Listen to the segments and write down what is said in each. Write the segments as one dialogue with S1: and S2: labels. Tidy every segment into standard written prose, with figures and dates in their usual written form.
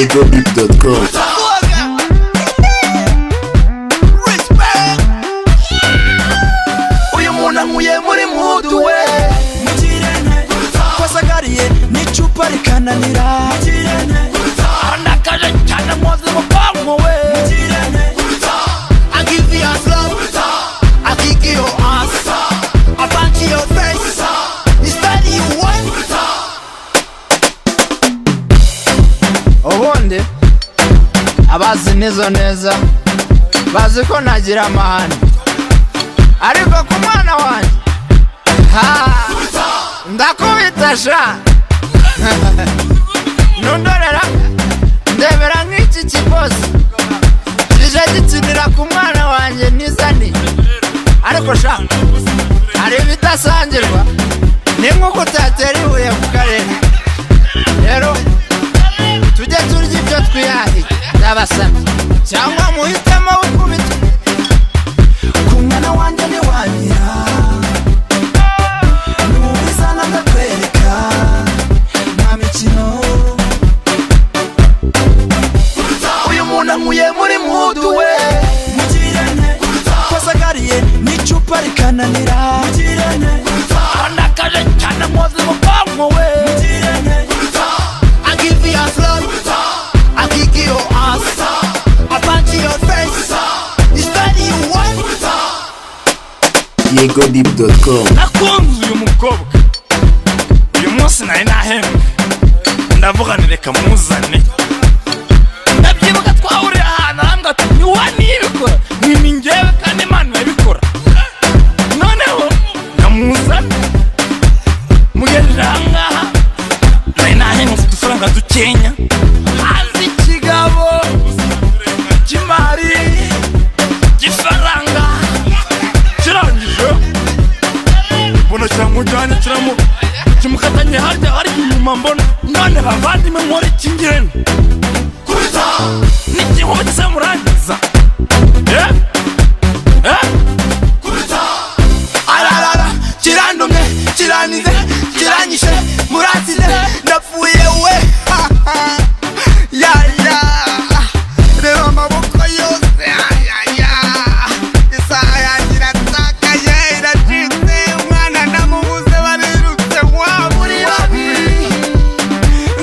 S1: YegoDeep.com.
S2: Uyu muntu ankuye muri mudu we, kwasagariye n'icupa rikananira, ndakaje cyane mwoze mu bwonko we. I give you a slow, I kick your ass, I punch your face, instead you want. Ubundi abazi nizo neza bazi ko nagira amahane, ariko ku mwana wanjye ndakubita sha. Nundorera ndebera nk'iki kibosi kije gikinira ku mwana wanjye nizani, ariko sha hari ibidasangirwa ni nk'uko utatera ibuye ku karere. Rero tujye turya ibyo twihahiye ndabasabye, cyangwa muhitemo ukubita ku mwana wanjye ntiwanyira, n'ubizana ndakwereka nta mikino. Uyu muntu ankuye muri mudu we, kwasagariye n'icupa rikananira, ndakaje cyane mwoze mu bwonko we. I give you a slow, I kick your ass, I punch your face, instead you want.
S1: YegoDeep.com.
S3: Nakunze uyu mukobwa, uyu munsi nari nahembwe, ndavuga ni reka muzane. Ndabyibuka twahuriye ahantu arambwira ati ntiwanibikora, ni njyewe kandi Imana irabikora. Noneho ndamuzana mugejeje ahangaha, nari nahembwe udufaranga dukenya, hazi ikigabo cy'imari cy'ifaranga kirangije mbona kiramujyanye kimukatanye harya hari inyuma, mbona none bavandimwe nkora ikingirane n'igihugu gisa murangiza.
S2: Ararara kirandumye kiranize kiranyishe murasize ndapfuye we. Ya reba amaboko yose isaha yanjye iratakaye iracitse, umwana namubuze barirutse wa muri babiri,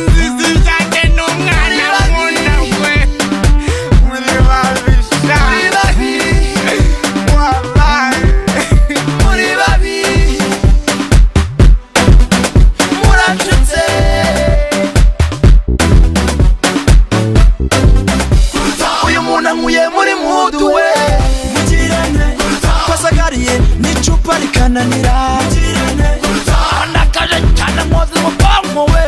S2: nzizi yanjye n'umwana nkunda we muri babisha wabaye muri babiri muracitse. Uyu muntu ankuye muri mudu we, kwasagariye n'icupa rikananira, ndakaje cyane mwoze mu bwonko we.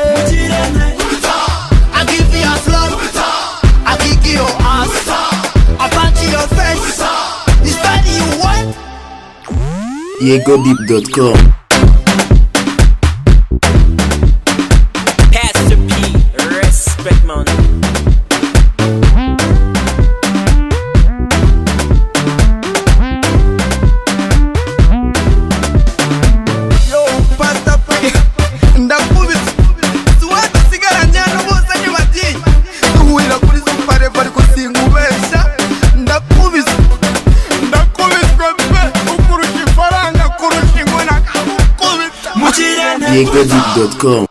S2: I give you a slow, I kick your ass, I punch your face, instead you want.
S1: YegoDeep.com.
S4: Pastor P, respect man.
S2: Yo, Pastor P, ndakubita suwati sigaranye n'ubusa ntibatiye, duhurira kuri Super bari kusingubesha, ndakubita ndakubitwe pe ukurusha ifaranga kurusha ingona, ndakubita mu kirere.
S1: YegoDeep.com.